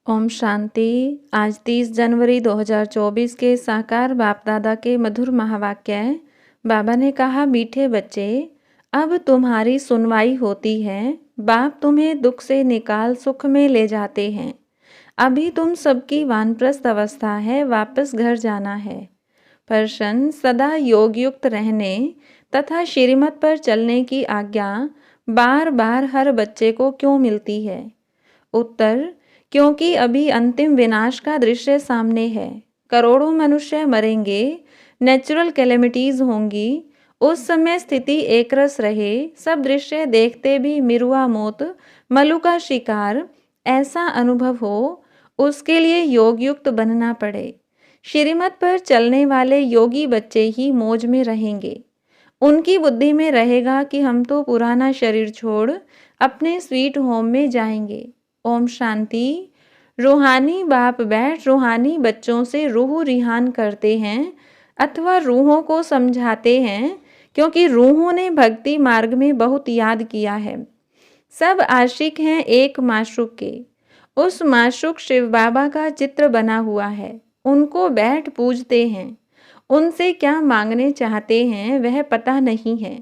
ओम शांति। आज 30 जनवरी 2024 के साकार बाप दादा के मधुर महावाक्य। बाबा ने कहा, मीठे बच्चे, अब तुम्हारी सुनवाई होती है। बाप तुम्हें दुख से निकाल सुख में ले जाते हैं। अभी तुम सबकी वानप्रस्थ अवस्था है, वापस घर जाना है। प्रश्न, सदा योग युक्त रहने तथा श्रीमत पर चलने की आज्ञा बार बार हर बच्चे को क्यों मिलती है? उत्तर, क्योंकि अभी अंतिम विनाश का दृश्य सामने है। करोड़ों मनुष्य मरेंगे, नेचुरल कैलेमिटीज होंगी। उस समय स्थिति एकरस रहे, सब दृश्य देखते भी मिरुआ मौत, मलु का शिकार ऐसा अनुभव हो, उसके लिए योग युक्त बनना पड़े। श्रीमत पर चलने वाले योगी बच्चे ही मौज में रहेंगे। उनकी बुद्धि में रहेगा कि हम तो पुराना शरीर छोड़ अपने स्वीट होम में जाएंगे। ओम शांति। रूहानी बाप बैठ रूहानी बच्चों से रूह रिहान करते हैं अथवा रूहों को समझाते हैं, क्योंकि रूहों ने भक्ति मार्ग में बहुत याद किया है। सब आशिक हैं एक माशूक के। उस माशूक शिव बाबा का चित्र बना हुआ है। उनको बैठ पूजते हैं। उनसे क्या मांगने चाहते हैं वह पता नहीं है।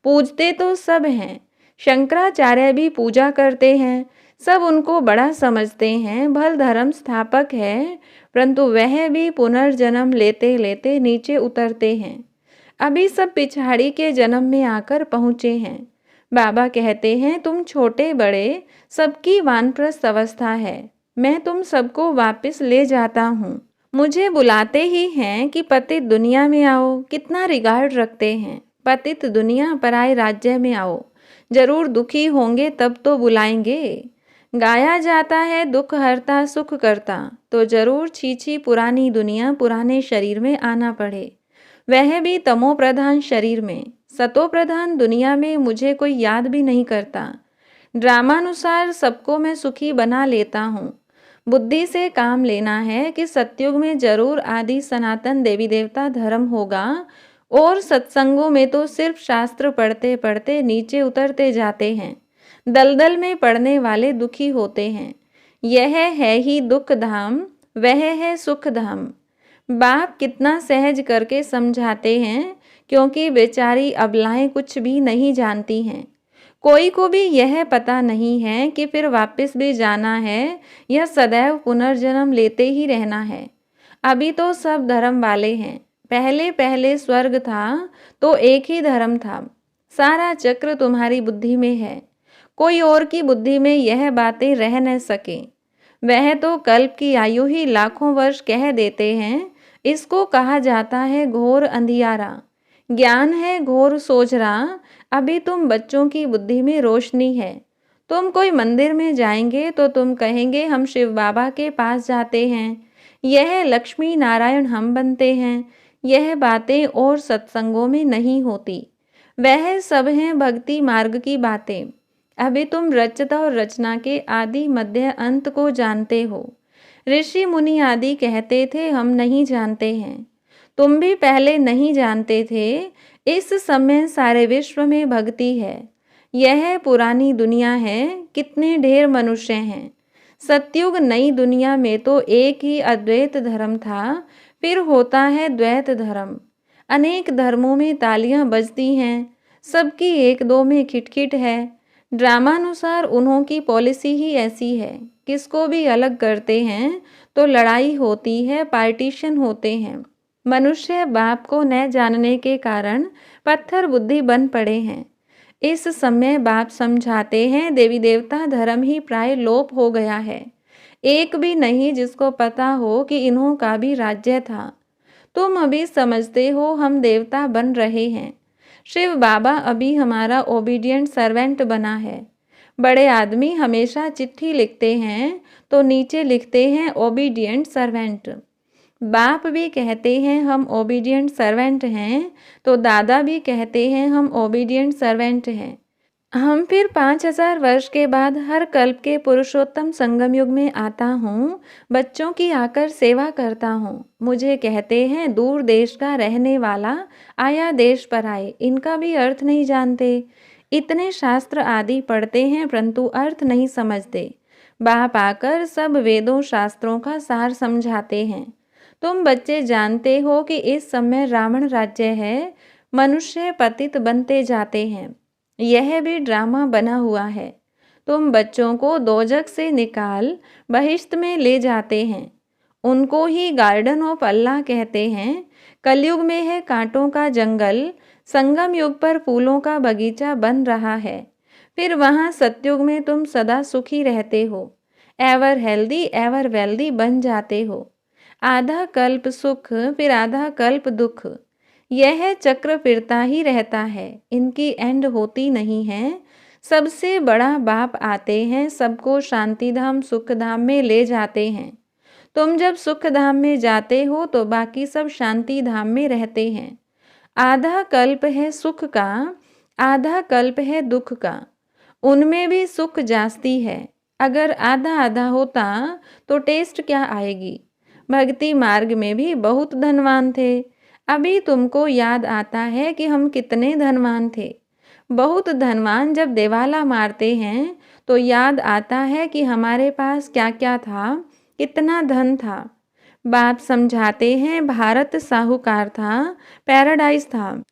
पूजते तो सब हैं। शंकराचार्य भी पूजा करते हैं। सब उनको बड़ा समझते हैं, भल धर्म स्थापक है, परंतु वह भी पुनर्जन्म लेते लेते नीचे उतरते हैं। अभी सब पिछाड़ी के जन्म में आकर पहुँचे हैं। बाबा कहते हैं, तुम छोटे बड़े सबकी वानप्रस्थ अवस्था है। मैं तुम सबको वापस ले जाता हूँ। मुझे बुलाते ही हैं कि पतित दुनिया में आओ। कितना रिगार्ड रखते हैं। पतित दुनिया पराए राज्य में आओ। जरूर दुखी होंगे तब तो बुलाएंगे। गाया जाता है दुख हरता सुख करता, तो जरूर छीछी पुरानी दुनिया पुराने शरीर में आना पड़े, वह भी तमो प्रधान शरीर में। सतो प्रधान दुनिया में मुझे कोई याद भी नहीं करता। ड्रामानुसार सबको मैं सुखी बना लेता हूँ। बुद्धि से काम लेना है कि सतयुग में जरूर आदि सनातन देवी देवता धर्म होगा, और सत्संगों में तो सिर्फ शास्त्र पढ़ते पढ़ते नीचे उतरते जाते हैं। दलदल में पड़ने वाले दुखी होते हैं। यह है ही दुख धाम, वह है सुख धाम। बाप कितना सहज करके समझाते हैं, क्योंकि बेचारी अबलाएं कुछ भी नहीं जानती हैं। कोई को भी यह पता नहीं है कि फिर वापस भी जाना है या सदैव पुनर्जन्म लेते ही रहना है। अभी तो सब धर्म वाले हैं। पहले पहले स्वर्ग था तो एक ही धर्म था। सारा चक्र तुम्हारी बुद्धि में है। कोई और की बुद्धि में यह बातें रह न सके। वह तो कल्प की आयु ही लाखों वर्ष कह देते हैं। इसको कहा जाता है घोर अंधियारा। ज्ञान है घोर सोचरा। अभी तुम बच्चों की बुद्धि में रोशनी है। तुम कोई मंदिर में जाएंगे तो तुम कहेंगे, हम शिव बाबा के पास जाते हैं। यह लक्ष्मी नारायण हम बनते हैं। यह बातें और सत्संगों में नहीं होती। वह सब हैं भक्ति मार्ग की बातें। अभी तुम रचता और रचना के आदि मध्य अंत को जानते हो। ऋषि मुनि आदि कहते थे हम नहीं जानते हैं। तुम भी पहले नहीं जानते थे। इस समय सारे विश्व में भक्ति है। यह पुरानी दुनिया है। कितने ढेर मनुष्य हैं। सतयुग नई दुनिया में तो एक ही अद्वैत धर्म था, फिर होता है द्वैत धर्म। अनेक धर्मों में तालियां बजती हैं, सबकी एक दो में खिटखिट है। ड्रामानुसार उन्हों की पॉलिसी ही ऐसी है। किसको भी अलग करते हैं तो लड़ाई होती है, पार्टीशन होते हैं। मनुष्य बाप को न जानने के कारण पत्थर बुद्धि बन पड़े हैं। इस समय बाप समझाते हैं, देवी देवता धर्म ही प्राय लोप हो गया है। एक भी नहीं जिसको पता हो कि इन्हों का भी राज्य था। तुम अभी समझते हो हम देवता बन रहे हैं। शिव बाबा अभी हमारा ओबीडियंट सर्वेंट बना है। बड़े आदमी हमेशा चिट्ठी लिखते हैं तो नीचे लिखते हैं ओबीडियंट सर्वेंट। बाप भी कहते हैं हम ओबीडियंट सर्वेंट हैं, तो दादा भी कहते हैं हम ओबीडियंट सर्वेंट हैं। हम फिर 5000 वर्ष के बाद हर कल्प के पुरुषोत्तम संगम युग में आता हूँ। बच्चों की आकर सेवा करता हूँ। मुझे कहते हैं दूर देश का रहने वाला आया देश पर आए। इनका भी अर्थ नहीं जानते। इतने शास्त्र आदि पढ़ते हैं परंतु अर्थ नहीं समझते। बाप आकर सब वेदों शास्त्रों का सार समझाते हैं। तुम बच्चे जानते हो कि इस समय रावण राज्य है, मनुष्य पतित बनते जाते हैं। यह भी ड्रामा बना हुआ है। तुम बच्चों को दोजख से निकाल बहिश्त में ले जाते हैं। उनको ही गार्डन ऑफ अल्लाह कहते हैं। कलयुग में है कांटों का जंगल, संगम युग पर फूलों का बगीचा बन रहा है। फिर वहाँ सतयुग में तुम सदा सुखी रहते हो, एवर हेल्दी एवर वेल्दी बन जाते हो। आधा कल्प सुख फिर आधा कल्प दुख, यह चक्र फिरता ही रहता है, इनकी एंड होती नहीं है। सबसे बड़ा बाप आते हैं, सबको शांति धाम सुख धाम में ले जाते हैं। तुम जब सुख धाम में जाते हो तो बाकी सब शांति धाम में रहते हैं। आधा कल्प है सुख का, आधा कल्प है दुख का। उनमें भी सुख जास्ती है। अगर आधा आधा होता तो टेस्ट क्या आएगी। भक्ति मार्ग में भी बहुत धनवान थे। अभी तुमको याद आता है कि हम कितने धनवान थे। बहुत धनवान जब देवाला मारते हैं तो याद आता है कि हमारे पास क्या क्या था, कितना धन था। बाप समझाते हैं भारत साहूकार था, पैराडाइज था।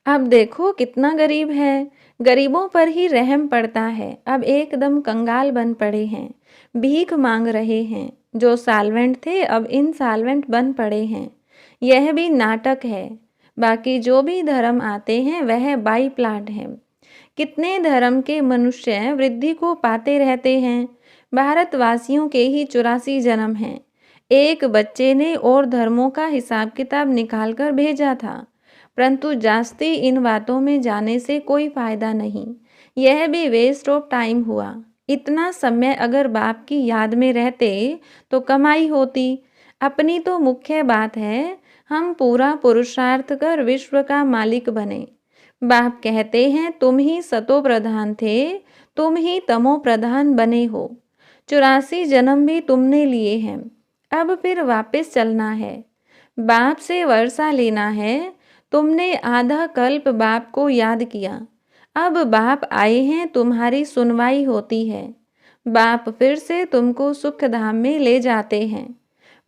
अब देखो कितना गरीब है। गरीबों पर ही रहम पड़ता है। अब एकदम कंगाल बन पड़े हैं, भीख मांग रहे हैं। जो साल्वेंट थे अब इनसाल्वेंट बन पड़े हैं। यह भी नाटक है। बाकी जो भी धर्म आते हैं वह बाई प्लाट है। कितने धर्म के मनुष्य वृद्धि को पाते रहते हैं। भारतवासियों के ही 84 जन्म हैं। एक बच्चे ने और धर्मों का हिसाब किताब निकाल कर भेजा था, परंतु जास्ती इन बातों में जाने से कोई फायदा नहीं। यह भी वेस्ट ऑफ टाइम हुआ। इतना समय अगर बाप की याद में रहते तो कमाई होती। अपनी तो मुख्य बात है हम पूरा पुरुषार्थ कर विश्व का मालिक बने। बाप कहते हैं तुम ही सतो प्रधान थे, तुम ही तमो प्रधान बने हो। 84 जन्म भी तुमने लिए हैं। अब फिर वापस चलना है, बाप से वर्षा लेना है। तुमने आधा कल्प बाप को याद किया। अब बाप आए हैं, तुम्हारी सुनवाई होती है। बाप फिर से तुमको सुख धाम में ले जाते हैं।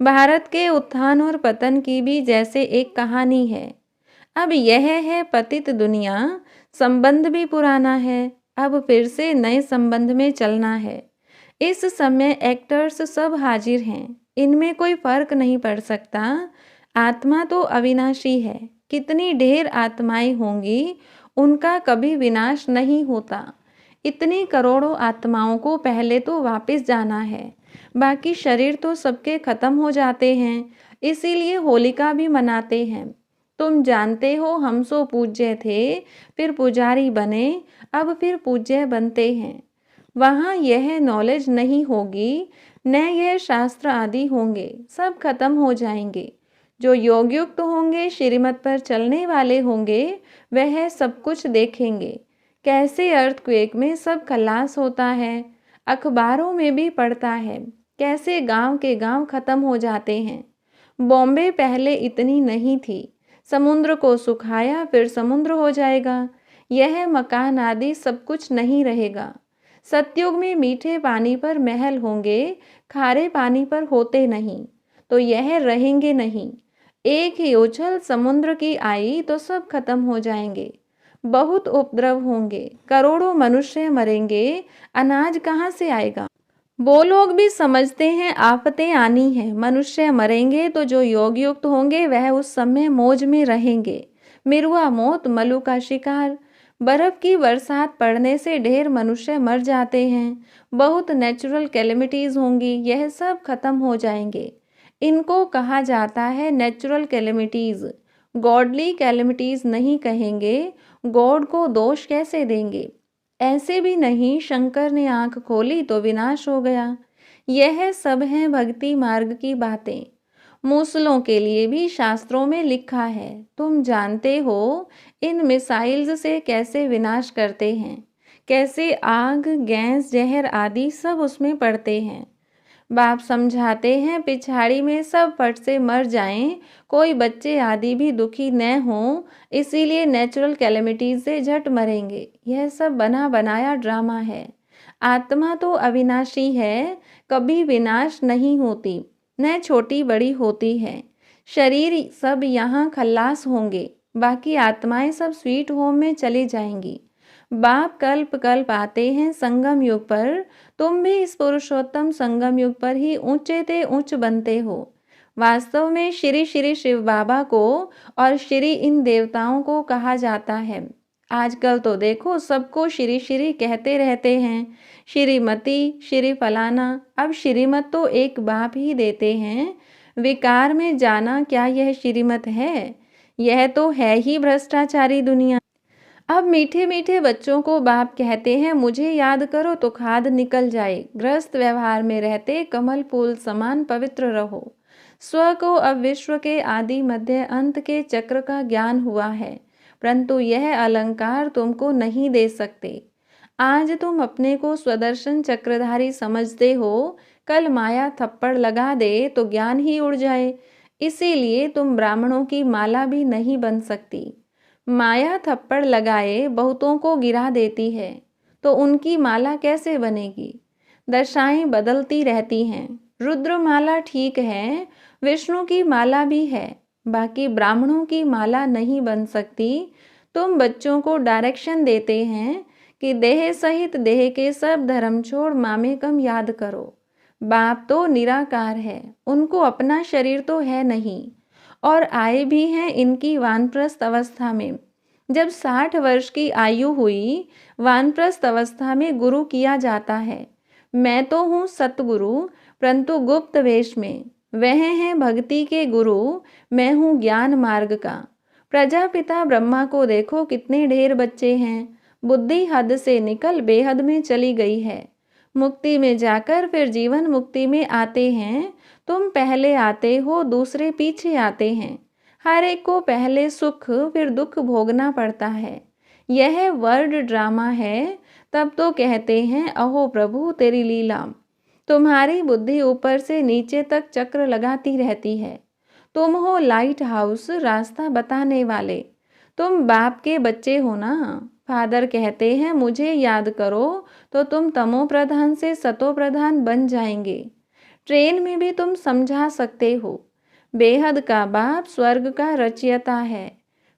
भारत के उत्थान और पतन की भी जैसे एक कहानी है। अब यह है पतित दुनिया, संबंध भी पुराना है। अब फिर से नए संबंध में चलना है। इस समय एक्टर्स सब हाजिर हैं, इनमें कोई फर्क नहीं पड़ सकता। आत्मा तो अविनाशी है। कितनी ढेर आत्माएं होंगी, उनका कभी विनाश नहीं होता। इतनी करोड़ों आत्माओं को पहले तो वापस जाना है। बाकी शरीर तो सबके खत्म हो जाते हैं, इसीलिए होलिका भी मनाते हैं। तुम जानते हो हम सो पूज्य थे, फिर पुजारी बने, अब फिर पूज्य बनते हैं। वहाँ यह नॉलेज नहीं होगी, न यह शास्त्र आदि होंगे, सब खत्म हो जाएंगे। जो योगयुक्त होंगे, श्रीमत पर चलने वाले होंगे, वह सब कुछ देखेंगे। कैसे अर्थक्वेक में सब खलास होता है, अखबारों में भी पढ़ता है। कैसे गांव के गांव खत्म हो जाते हैं। बॉम्बे पहले इतनी नहीं थी। समुद्र को सुखाया फिर समुद्र हो जाएगा। यह मकान आदि सब कुछ नहीं रहेगा। सतयुग में मीठे पानी पर महल होंगे, खारे पानी पर होते नहीं, तो यह रहेंगे नहीं। एक ही उछल समुद्र की आई तो सब खत्म हो जाएंगे। बहुत उपद्रव होंगे, करोड़ों मनुष्य मरेंगे, अनाज कहाँ से आएगा। वो लोग भी समझते हैं आफतें आनी है, मनुष्य मरेंगे तो जो योग युक्त होंगे वह उस समय मौज में रहेंगे। मिरुआ मौत, मलु का शिकार। बर्फ की बरसात पड़ने से ढेर मनुष्य मर जाते हैं। बहुत नेचुरल कैलेमिटीज होंगी, यह सब खत्म हो जाएंगे। इनको कहा जाता है नेचुरल कैलेमिटीज। गॉडली कैलेमिटीज नहीं कहेंगे। गॉड को दोष कैसे देंगे। ऐसे भी नहीं शंकर ने आंख खोली तो विनाश हो गया। यह सब है भक्ति मार्ग की बातें। मूसलों के लिए भी शास्त्रों में लिखा है। तुम जानते हो इन मिसाइल्स से कैसे विनाश करते हैं, कैसे आग, गैस, जहर आदि सब उसमें पड़ते हैं। बाप समझाते हैं पिछाड़ी में सब फट से मर जाएं, कोई बच्चे आदि भी दुखी न हों, इसीलिए नेचुरल कैलेमिटीज से झट मरेंगे। यह सब बना बनाया ड्रामा है। आत्मा तो अविनाशी है, कभी विनाश नहीं होती, न छोटी बड़ी होती है। शरीर सब यहाँ खल्लास होंगे, बाकी आत्माएं सब स्वीट होम में चली जाएंगी। बाप कल्प कल्प आते हैं संगम युग पर, तुम भी इस पुरुषोत्तम संगम युग पर ही ऊंचे ते ऊंच बनते हो। वास्तव में श्री श्री शिव बाबा को और श्री इन देवताओं को कहा जाता है। आजकल तो देखो सबको श्री श्री कहते रहते हैं, श्रीमती, श्री फलाना। अब श्रीमत तो एक बाप ही देते हैं। विकार में जाना क्या यह श्रीमत है? यह तो है ही भ्रष्टाचारी दुनिया। अब मीठे मीठे बच्चों को बाप कहते हैं मुझे याद करो तो खाद निकल जाए। ग्रस्त व्यवहार में रहते कमल फूल समान पवित्र रहो। स्व को अब विश्व के आदि मध्य अंत के चक्र का ज्ञान हुआ है, परंतु यह अलंकार तुमको नहीं दे सकते। आज तुम अपने को स्वदर्शन चक्रधारी समझते हो, कल माया थप्पड़ लगा दे तो ज्ञान ही उड़ जाए। इसीलिए तुम ब्राह्मणों की माला भी नहीं बन सकती। माया थप्पड़ लगाए बहुतों को गिरा देती है, तो उनकी माला कैसे बनेगी? दशाएं बदलती रहती हैं। रुद्र माला ठीक है, विष्णु की माला भी है, बाकी ब्राह्मणों की माला नहीं बन सकती। तुम बच्चों को डायरेक्शन देते हैं कि देह सहित देह के सब धर्म छोड़ मामेकम याद करो। बाप तो निराकार है, उनको अपना शरीर तो है नहीं, और आए भी हैं इनकी वानप्रस्थ अवस्था में। जब 60 वर्ष की आयु हुई, वानप्रस्थ अवस्था में गुरु किया जाता है। मैं तो हूँ सतगुरु, परंतु गुप्त वेश में। वह हैं भक्ति के गुरु, मैं हूँ ज्ञान मार्ग का। प्रजापिता ब्रह्मा को देखो कितने ढेर बच्चे हैं। बुद्धि हद से निकल बेहद में चली गई है। मुक्ति में जाकर फिर जीवन मुक्ति में आते हैं। तुम पहले आते हो, दूसरे पीछे आते हैं। हर एक को पहले सुख फिर दुख भोगना पड़ता है। यह वर्ड ड्रामा है। तब तो कहते हैं अहो प्रभु तेरी लीला। तुम्हारी बुद्धि ऊपर से नीचे तक चक्र लगाती रहती है। तुम हो लाइट हाउस, रास्ता बताने वाले। तुम बाप के बच्चे हो ना। फादर कहते हैं मुझे याद करो तो तुम तमो प्रधान से सतो प्रधान बन जाएंगे। ट्रेन में भी तुम समझा सकते हो। बेहद का बाप स्वर्ग का रचयिता है।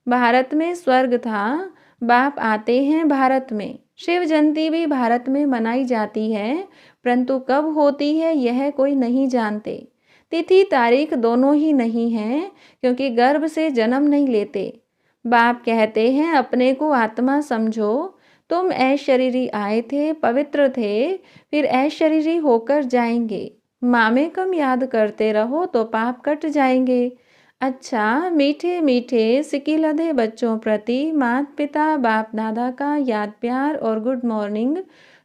भारत में स्वर्ग था, बाप आते हैं भारत में। शिव जयंती भी भारत में मनाई जाती है, परंतु कब होती है यह कोई नहीं जानते। तिथि तारीख दोनों ही नहीं है, क्योंकि गर्भ से जन्म नहीं लेते। बाप कहते हैं अपने को आत्मा समझो। तुम अशरीरी आए थे, पवित्र थे, फिर अशरीरी होकर जाएंगे। मामेकम याद करते रहो तो पाप कट जाएंगे। अच्छा, मीठे मीठे सिकिलधे बच्चों प्रति माता पिता बाप दादा का याद प्यार और गुड मॉर्निंग।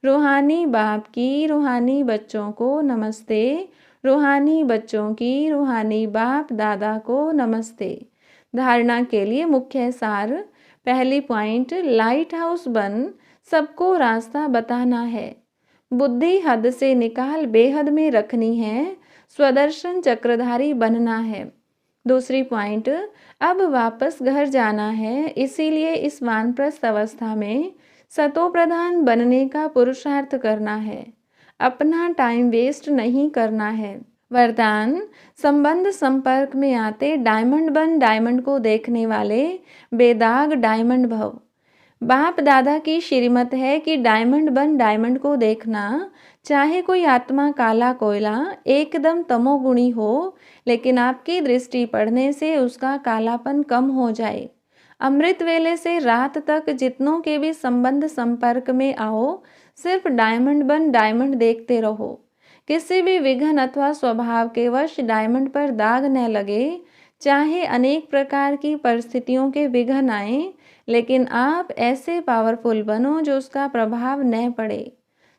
रूहानी बाप की रूहानी बच्चों को नमस्ते। रूहानी बच्चों की रूहानी बाप दादा को नमस्ते। धारणा के लिए मुख्य सार। पहली पॉइंट, लाइट हाउस बन सबको रास्ता बताना है। बुद्धि हद से निकाल बेहद में रखनी है। स्वदर्शन चक्रधारी बनना है। दूसरी पॉइंट, अब वापस घर जाना है, इसीलिए इस वानप्रस्थ अवस्था में सतो प्रधान बनने का पुरुषार्थ करना है। अपना टाइम वेस्ट नहीं करना है। वरदान, संबंध संपर्क में आते डायमंड बन डायमंड को देखने वाले बेदाग डायमंड भव। बाप दादा की श्रीमत है कि डायमंड बन डायमंड को देखना। चाहे कोई आत्मा काला कोयला एकदम तमोगुणी हो, लेकिन आपकी दृष्टि पड़ने से उसका कालापन कम हो जाए। अमृत वेले से रात तक जितनों के भी संबंध संपर्क में आओ, सिर्फ डायमंड बन डायमंड देखते रहो। किसी भी विघ्न अथवा स्वभाव के वश डायमंड पर दाग न लगे। चाहे अनेक प्रकार की परिस्थितियों के विघ्न आए, लेकिन आप ऐसे पावरफुल बनो जो उसका प्रभाव न पड़े।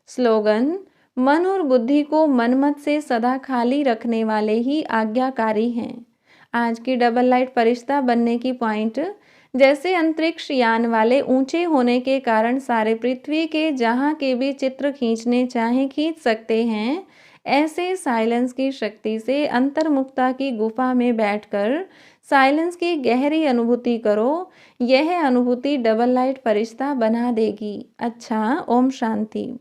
स्लोगन, मन और बुद्धि को मनमत से सदा खाली रखने वाले ही आज्ञाकारी हैं। आज की डबल लाइट फरिश्ता बनने की पॉइंट, जैसे अंतरिक्ष यान वाले ऊंचे होने के कारण सारे पृथ्वी के जहां के भी चित्र खींचने चाहे खींच सकते हैं, ऐसे साइलेंस की शक्ति से अंतर्मुक्ता की गुफा में बैठकर साइलेंस की गहरी अनुभूति करो। यह अनुभूति डबल लाइट फरिश्ता बना देगी। अच्छा, ओम शांति।